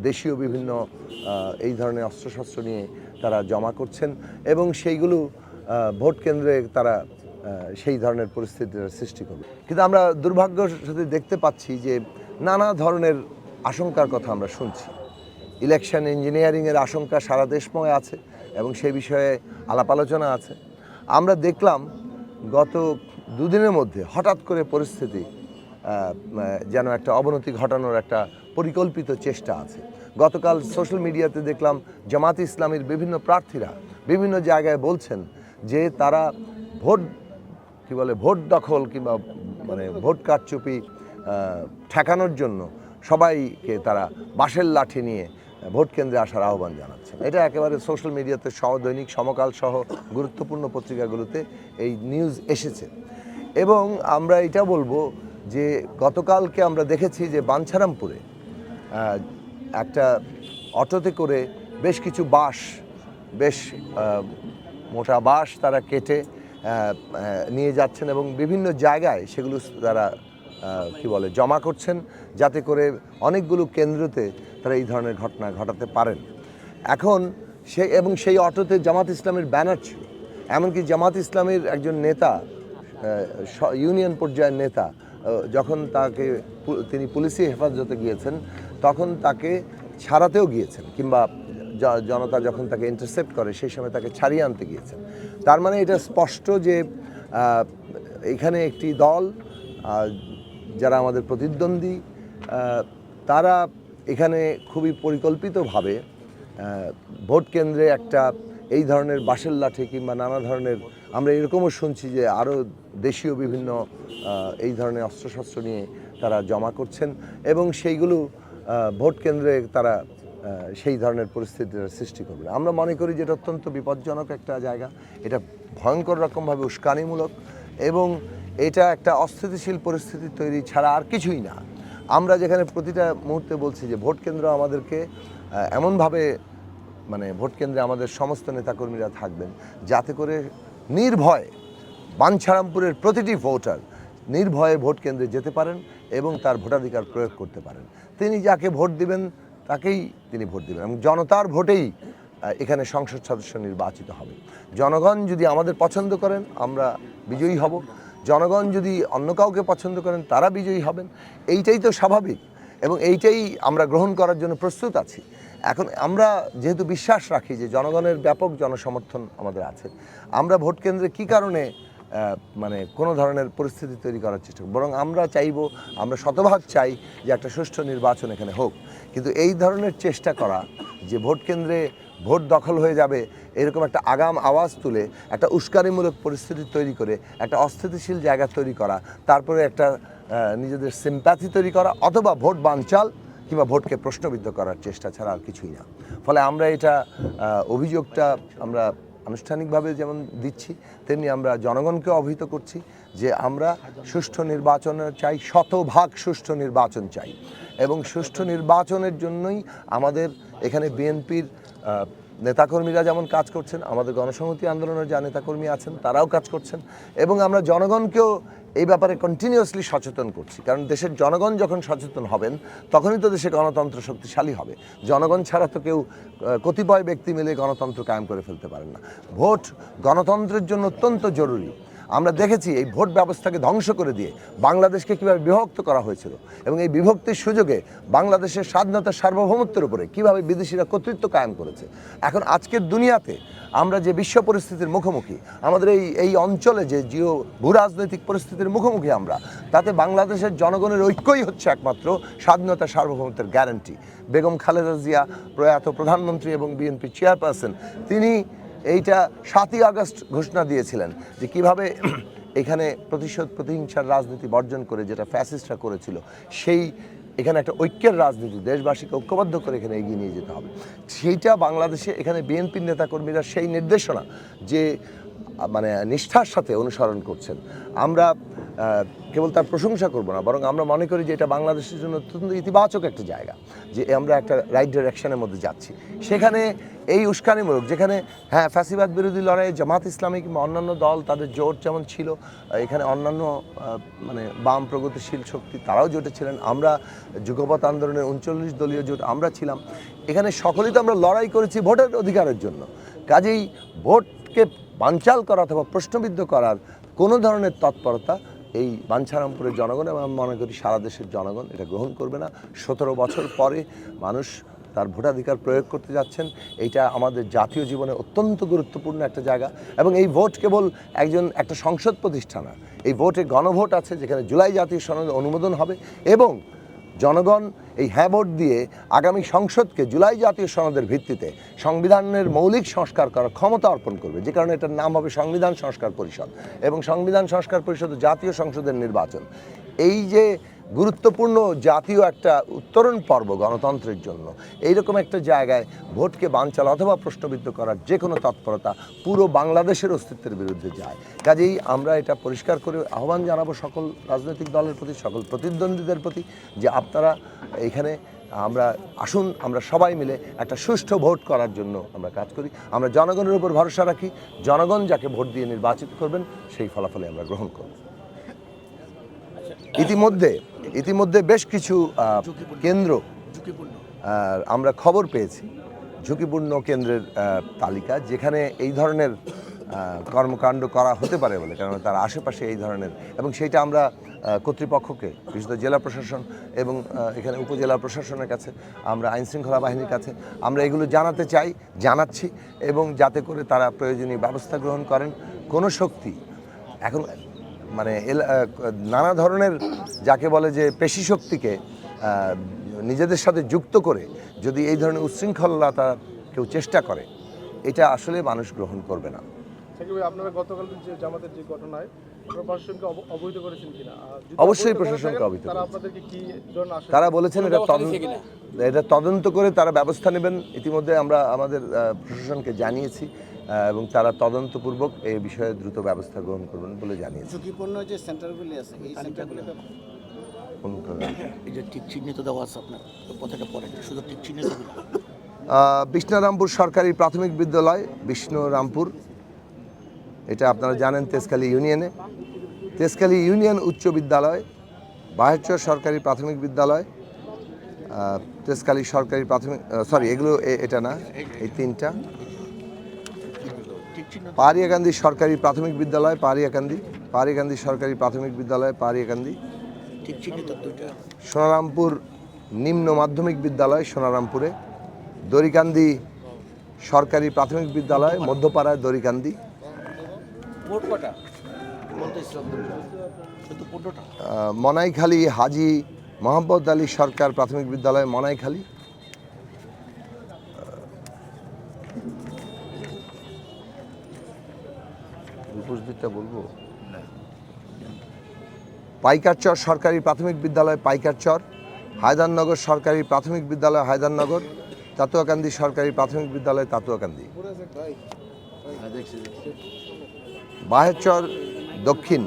দেশীয় বিভিন্ন এই ধরনের অস্ত্রশস্ত্র নিয়ে তারা জমা করছেন এবং সেইগুলো ভোট কেন্দ্রে তারা সেই ধরনের পরিস্থিতির সৃষ্টি করবে। কিন্তু আমরা দুর্ভাগ্যের সাথে দেখতে পাচ্ছি যে নানা ধরনের আশঙ্কার কথা আমরা শুনছি। ইলেকশন ইঞ্জিনিয়ারিংয়ের আশঙ্কা সারা দেশময় আছে এবং সেই বিষয়ে আলাপ আলোচনা আছে। আমরা দেখলাম গত দুদিনের মধ্যে হঠাৎ করে পরিস্থিতি যেন একটা অবনতি ঘটানোর একটা পরিকল্পিত চেষ্টা আছে। গতকাল সোশ্যাল মিডিয়াতে দেখলাম জামাত ইসলামীর বিভিন্ন প্রার্থীরা বিভিন্ন জায়গায় বলছেন যে তারা ভোট দখল কিংবা ভোট কারচুপি ঠেকানোর জন্য সবাইকে তারা বাঁশের লাঠি নিয়ে ভোট কেন্দ্রে আসার আহ্বান জানাচ্ছেন। এটা একেবারে সোশ্যাল মিডিয়াতে দৈনিক সমকাল সহ গুরুত্বপূর্ণ পত্রিকাগুলোতে এই নিউজ এসেছে। এবং আমরা এটা বলবো যে গতকালকে আমরা দেখেছি যে বাঞ্ছারামপুরে একটা অটোতে করে বেশ কিছু বাঁশ, বেশ মোটা বাঁশ তারা কেটে নিয়ে যাচ্ছেন এবং বিভিন্ন জায়গায় সেগুলো তারা জমা করছেন, যাতে করে অনেকগুলো কেন্দ্রতে তারা এই ধরনের ঘটনা ঘটাতে পারেন। এখন সেই অটোতে জামাত ইসলামের ব্যানার ছিল। এমনকি জামাত ইসলামের একজন নেতা, ইউনিয়ন পর্যায়ের নেতা, যখন তিনি পুলিশি হেফাজতে গিয়েছেন তখন তাকে ছাড়াতেও গিয়েছেন, কিংবা জনতা যখন তাকে ইন্টারসেপ্ট করে সেই সময় তাকে ছাড়িয়ে আনতে গিয়েছেন। তার মানে এটা স্পষ্ট যে এখানে একটি দল, যারা আমাদের প্রতিদ্বন্দ্বী, তারা এখানে খুবই পরিকল্পিতভাবে ভোট কেন্দ্রে একটা এই ধরনের বাঁশের লাঠি কিংবা নানা ধরনের, আমরা এরকমও শুনছি যে আরও দেশীয় বিভিন্ন এই ধরনের অস্ত্রশস্ত্র নিয়ে তারা জমা করছেন এবং সেইগুলো ভোট কেন্দ্রে তারা সেই ধরনের পরিস্থিতির সৃষ্টি করবে। আমরা মনে করি যে এটা অত্যন্ত বিপজ্জনক একটা জায়গা, এটা ভয়ঙ্কর রকমভাবে উস্কানিমূলক এবং এটা একটা অস্থিতিশীল পরিস্থিতি তৈরি ছাড়া আর কিছুই না। আমরা যেখানে প্রতিটা মুহূর্তে বলছি যে ভোট কেন্দ্র আমাদেরকে এমনভাবে ভোট কেন্দ্রে আমাদের সমস্ত নেতাকর্মীরা থাকবেন যাতে করে নির্ভয়ে বাঞ্ছারামপুরের প্রতিটি ভোটার নির্ভয়ে ভোট কেন্দ্রে যেতে পারেন এবং তার ভোটাধিকার প্রয়োগ করতে পারেন। তিনি যাকে ভোট দিবেন তাকেই তিনি ভোট দিবেন এবং জনতার ভোটেই এখানে সংসদ সদস্য নির্বাচিত হবে। জনগণ যদি আমাদের পছন্দ করেন আমরা বিজয়ী হব, জনগণ যদি অন্য কাউকে পছন্দ করেন তারা বিজয়ী হবেন। এইটাই তো স্বাভাবিক এবং এইটাই আমরা গ্রহণ করার জন্য প্রস্তুত আছি। এখন আমরা যেহেতু বিশ্বাস রাখি যে জনগণের ব্যাপক জনসমর্থন আমাদের আছে, আমরা ভোট কেন্দ্রে কী কারণে কোনো ধরনের পরিস্থিতি তৈরি করার চেষ্টা করব, বরং আমরা শতভাগ চাই যে একটা সুষ্ঠু নির্বাচন এখানে হোক। কিন্তু এই ধরনের চেষ্টা করা যে ভোট কেন্দ্রে ভোট দখল হয়ে যাবে এরকম একটা আগাম আওয়াজ তুলে একটা উস্কানিমূলক পরিস্থিতি তৈরি করে একটা অস্থিতিশীল জায়গা তৈরি করা, তারপরে একটা নিজেদের সিম্প্যাথি তৈরি করা, অথবা ভোট বানচাল কিংবা ভোটকে প্রশ্নবিদ্ধ করার চেষ্টা ছাড়া আর কিছুই না। ফলে আমরা এটা অভিযোগটা আমরা আনুষ্ঠানিকভাবে যেমন দিচ্ছি তেমনি আমরা জনগণকে অবহিত করছি যে আমরা সুষ্ঠু নির্বাচন চাই, শতভাগ সুষ্ঠু নির্বাচন চাই এবং সুষ্ঠু নির্বাচনের জন্যই আমাদের এখানে বিএনপির নেতাকর্মীরা যেমন কাজ করছেন, আমাদের গণসংহতি আন্দোলনের যা নেতাকর্মী আছেন তারাও কাজ করছেন এবং আমরা জনগণকেও এই ব্যাপারে কন্টিনিউয়াসলি সচেতন করছি। কারণ দেশের জনগণ যখন সচেতন হবেন তখনই তো দেশে গণতন্ত্র শক্তিশালী হবে। জনগণ ছাড়া তো কেউ, কতিপয় ব্যক্তি মিলে গণতন্ত্র কায়েম করে ফেলতে পারেন না। ভোট গণতন্ত্রের জন্য অত্যন্ত জরুরি। আমরা দেখেছি এই ভোট ব্যবস্থাকে ধ্বংস করে দিয়ে বাংলাদেশকে কীভাবে বিভক্ত করা হয়েছিল এবং এই বিভক্তির সুযোগে বাংলাদেশের স্বাধীনতার সার্বভৌমত্বের উপরে কীভাবে বিদেশিরা কর্তৃত্ব কায়েম করেছে। এখন আজকের দুনিয়াতে আমরা যে বিশ্ব পরিস্থিতির মুখোমুখি, আমাদের এই অঞ্চলে যে ভূরাজনৈতিক পরিস্থিতির মুখোমুখি আমরা, তাতে বাংলাদেশের জনগণের ঐক্যই হচ্ছে একমাত্র স্বাধীনতার সার্বভৌমত্বের গ্যারান্টি। বেগম খালেদা জিয়া প্রয়াত প্রধানমন্ত্রী এবং বিএনপি চেয়ারপারসন, তিনি এইটা 7ই আগস্ট ঘোষণা দিয়েছিলেন যে কিভাবে এখানে প্রতিহিংসার রাজনীতি বর্জন করে, যেটা ফ্যাসিস্টরা করেছিল, এখানে একটা ঐক্যের রাজনীতি, দেশবাসীকে ঐক্যবদ্ধ করে এখানে এগিয়ে নিয়ে যেতে হবে। সেইটা বাংলাদেশে এখানে বিএনপির নেতাকর্মীরা সেই নির্দেশনা যে নিষ্ঠার সাথে অনুসরণ করছেন। আমরা কেবল তার প্রশংসা করব না, বরং আমরা মনে করি যে এটা বাংলাদেশের জন্য অত্যন্ত ইতিবাচক একটা জায়গা, যে আমরা একটা রাইট ডিরেকশনের মধ্যে যাচ্ছি। সেখানে এই উস্কানিমূলক, যেখানে হ্যাঁ ফ্যাসিবাদ বিরোধী লড়াইয়ে জামাত ইসলামী কিংবা অন্যান্য দল তাদের জোট যেমন ছিল, এখানে অন্যান্য মানে বাম প্রগতিশীল শক্তি তারাও জোটে ছিলেন, আমরা যুগপৎ আন্দোলনের 39 দলীয় জোট আমরা ছিলাম। এখানে সকলেই তো আমরা লড়াই করেছি ভোটের অধিকারের জন্য। কাজেই ভোটকে বানচাল করা অথবা প্রশ্নবিদ্ধ করার কোনো ধরনের তৎপরতা এই বাঞ্ছারামপুরের জনগণ এবং আমি মনে করি সারা দেশের জনগণ এটা গ্রহণ করবে না। 17 বছর পরে মানুষ তার ভোটাধিকার প্রয়োগ করতে যাচ্ছেন, এইটা আমাদের জাতীয় জীবনে অত্যন্ত গুরুত্বপূর্ণ একটা জায়গা। এবং এই ভোট কেবল একটা সংসদ প্রতিষ্ঠা না, এই ভোটে গণভোট আছে, যেখানে জুলাই জাতীয় সনদে অনুমোদন হবে এবং জনগণ এই হ্যাঁ ভোট দিয়ে আগামী সংসদকে জুলাই জাতীয় সনদের ভিত্তিতে সংবিধানের মৌলিক সংস্কার করার ক্ষমতা অর্পণ করবে, যে কারণে এটার নাম হবে সংবিধান সংস্কার পরিষদ। এবং সংবিধান সংস্কার পরিষদ জাতীয় সংসদের নির্বাচন, এই যে গুরুত্বপূর্ণ জাতীয় একটা উত্তরণ পর্ব গণতন্ত্রের জন্য, এইরকম একটা জায়গায় ভোটকে বানচাল অথবা প্রশ্নবিদ্ধ করার যে কোনো তৎপরতা পুরো বাংলাদেশের অস্তিত্বের বিরুদ্ধে যায়। কাজেই আমরা এটা পরিষ্কার করে আহ্বান জানাবো সকল রাজনৈতিক দলের প্রতি, সকল প্রতিদ্বন্দ্বীদের প্রতি, যে আপনারা এখানে আসুন আমরা সবাই মিলে একটা সুষ্ঠু ভোট করার জন্য আমরা কাজ করি। আমরা জনগণের উপর ভরসা রাখি, জনগণ যাকে ভোট দিয়ে নির্বাচিত করবেন সেই ফলাফলে আমরা গ্রহণ করব। ইতিমধ্যে বেশ কিছু কেন্দ্র আমরা খবর পেয়েছি, ঝুঁকিপূর্ণ কেন্দ্রের তালিকা, যেখানে এই ধরনের কর্মকাণ্ড করা হতে পারে বলে, কারণ তার আশেপাশে এই ধরনের, এবং সেইটা আমরা কর্তৃপক্ষকে, বিশেষত জেলা প্রশাসন এবং এখানে উপজেলা প্রশাসনের কাছে, আমরা আইনশৃঙ্খলা বাহিনীর কাছে আমরা এগুলো জানাচ্ছি, এবং যাতে করে তারা প্রয়োজনীয় ব্যবস্থা গ্রহণ করেন। কোনো শক্তি এখন মানে নানা ধরনের যাকে বলে যে পেশি শক্তিকে নিজেদের সাথে যুক্ত করে যদি এই ধরনের উচ্ছৃঙ্খলতা কেউ চেষ্টা করে, এটা আসলে মানুষ গ্রহণ করবে না। আপনারা গতকাল যে জামাতের যে ঘটনায় প্রশাসনকে অবহিত করেছেন কিনা? অবশ্যই প্রশাসনকে অবহিত, তারা বলেছেন এটা তদন্ত করে তারা ব্যবস্থা নেবেন। ইতিমধ্যে আমরা আমাদের প্রশাসনকে জানিয়েছি এবং তারা তদন্তপূর্বক এই বিষয়ে দ্রুত ব্যবস্থা গ্রহণ করবেন বলে জানিয়েছে। ঝুঁকিপূর্ণ যে সেন্টারগুলি আছে, এই সেন্টারগুলিতে এই যে ঠিক চিহ্নিত দেওয়া আছে, আপনার কথাটা পড়েন, শুধু ঠিক চিহ্নিত বিষ্ণুরামপুর সরকারি প্রাথমিক বিদ্যালয়, বিষ্ণুরামপুর, এটা আপনারা জানেন তেজখালী ইউনিয়নে, তেজখালী ইউনিয়ন উচ্চ বিদ্যালয়, বাহেরচর সরকারি প্রাথমিক বিদ্যালয়, তেজখালী সরকারি প্রাথমিক এগুলো এটা না, এই তিনটা, পাহাড়িয়াকান্দি সরকারি প্রাথমিক বিদ্যালয়, পাহাড়িয়াকান্দি সরকারি প্রাথমিক বিদ্যালয়, পাহাড়িয়াকান্দি, সোনারামপুর নিম্ন মাধ্যমিক বিদ্যালয়, সোনারামপুরে, দড়িকান্দি সরকারি প্রাথমিক বিদ্যালয়, মধ্যপাড়ায় দড়িকান্দি, মনাইখালী হাজি মোহাম্মদ আলী সরকার প্রাথমিক বিদ্যালয়, মনাইখালী, বলবো পাইকারচর সরকারি প্রাথমিক বিদ্যালয়, পাইকারচর, হায়দারনগর সরকারি প্রাথমিক বিদ্যালয়, হায়দারনগর, তাতুয়াকান্দি সরকারি প্রাথমিক বিদ্যালয়, তাতুয়াকান্দি, বাহেরচর দক্ষিণ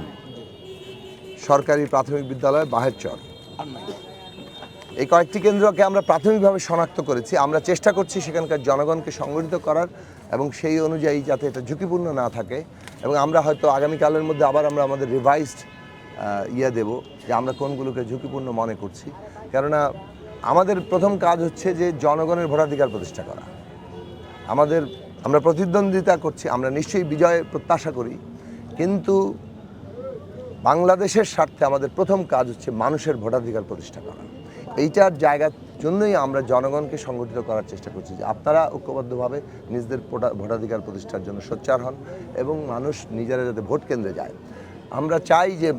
সরকারি প্রাথমিক বিদ্যালয়, বাহেরচর। এই কয়েকটি কেন্দ্রকে আমরা প্রাথমিকভাবে শনাক্ত করেছি। আমরা চেষ্টা করছি সেখানকার জনগণকে সংগঠিত করার এবং সেই অনুযায়ী যাতে এটা ঝুঁকিপূর্ণ না থাকে। এবং আমরা হয়তো আগামীকালের মধ্যে আবার আমরা আমাদের রিভাইজড দেব যে আমরা কোনগুলোকে ঝুঁকিপূর্ণ মনে করছি। কেননা আমাদের প্রথম কাজ হচ্ছে যে জনগণের ভোটাধিকার প্রতিষ্ঠা করা। আমরা প্রতিদ্বন্দ্বিতা করছি, আমরা নিশ্চয়ই বিজয়ের প্রত্যাশা করি, কিন্তু বাংলাদেশের স্বার্থে আমাদের প্রথম কাজ হচ্ছে মানুষের ভোটাধিকার প্রতিষ্ঠা করা। এইটার জায়গার জন্যই আমরা জনগণকে সংগঠিত করার চেষ্টা করছি যে আপনারা ঐক্যবদ্ধভাবে নিজেদের ভোটাধিকার প্রতিষ্ঠার জন্য সোচ্চার হন এবং মানুষ নিজেরা যাতে ভোট কেন্দ্রে যায়। আমরা চাই যে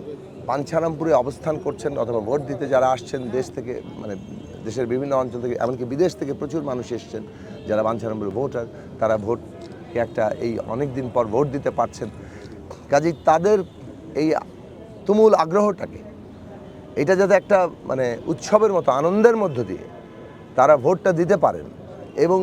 বাঞ্ছারামপুরে অবস্থান করছেন অথবা ভোট দিতে যারা আসছেন দেশ থেকে, মানে দেশের বিভিন্ন অঞ্চল থেকে, এমনকি বিদেশ থেকে প্রচুর মানুষ এসছেন যারা বাঞ্ছারামপুরে ভোটার, তারা ভোটকে এই অনেক দিন পর ভোট দিতে পারছেন। কাজেই তাদের এই তুমুল আগ্রহটাকে, এটা যাতে একটা উৎসবের মতো আনন্দের মধ্য দিয়ে তারা ভোটটা দিতে পারেন এবং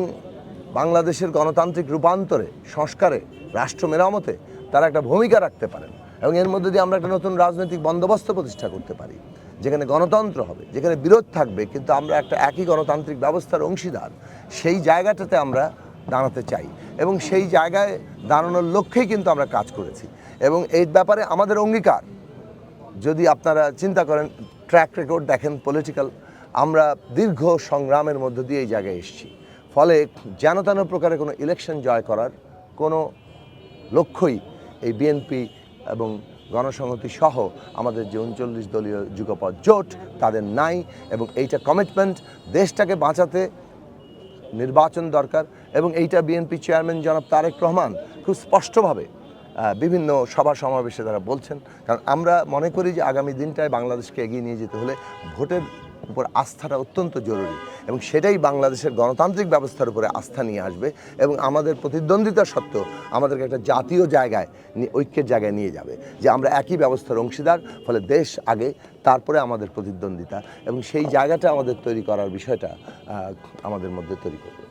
বাংলাদেশের গণতান্ত্রিক রূপান্তরে, সংস্কারে, রাষ্ট্র মেরামতে তারা একটা ভূমিকা রাখতে পারেন এবং এর মধ্যে দিয়ে আমরা একটা নতুন রাজনৈতিক বন্দোবস্ত প্রতিষ্ঠা করতে পারি, যেখানে গণতন্ত্র হবে, যেখানে বিরোধ থাকবে, কিন্তু আমরা একটা একই গণতান্ত্রিক ব্যবস্থার অংশীদার, সেই জায়গাটাতে আমরা দাঁড়াতে চাই এবং সেই জায়গায় দাঁড়ানোর লক্ষ্যেই কিন্তু আমরা কাজ করেছি। এবং এই ব্যাপারে আমাদের অঙ্গীকার, যদি আপনারা চিন্তা করেন, ট্র্যাক রেকর্ড দেখেন পলিটিক্যাল, আমরা দীর্ঘ সংগ্রামের মধ্য দিয়ে এই জায়গায় এসেছি। ফলে যেন তেন প্রকারে কোনো ইলেকশন জয় করার কোনো লক্ষ্যই এই বিএনপি এবং গণসংহতি সহ আমাদের যে 39 দলীয় যুগপৎ জোট তাদের নাই। এবং এইটা কমিটমেন্ট, দেশটাকে বাঁচাতে নির্বাচন দরকার। এবং এইটা বিএনপি চেয়ারম্যান জনাব তারেক রহমান খুব স্পষ্টভাবে বিভিন্ন সভা সমাবেশে তারা বলছেন। কারণ আমরা মনে করি যে আগামী দিনটায় বাংলাদেশকে এগিয়ে নিয়ে যেতে হলে ভোটের উপর আস্থাটা অত্যন্ত জরুরি, এবং সেটাই বাংলাদেশের গণতান্ত্রিক ব্যবস্থার উপরে আস্থা নিয়ে আসবে এবং আমাদের প্রতিদ্বন্দ্বিতা সত্ত্বেও আমাদেরকে একটা জাতীয় জায়গায়, ঐক্যের জায়গায় নিয়ে যাবে, যে আমরা একই ব্যবস্থার অংশীদার। ফলে দেশ আগে, তারপরে আমাদের প্রতিদ্বন্দ্বিতা, এবং সেই জায়গাটা আমাদের তৈরি করার বিষয়টা আমাদের মধ্যে তৈরি করবে।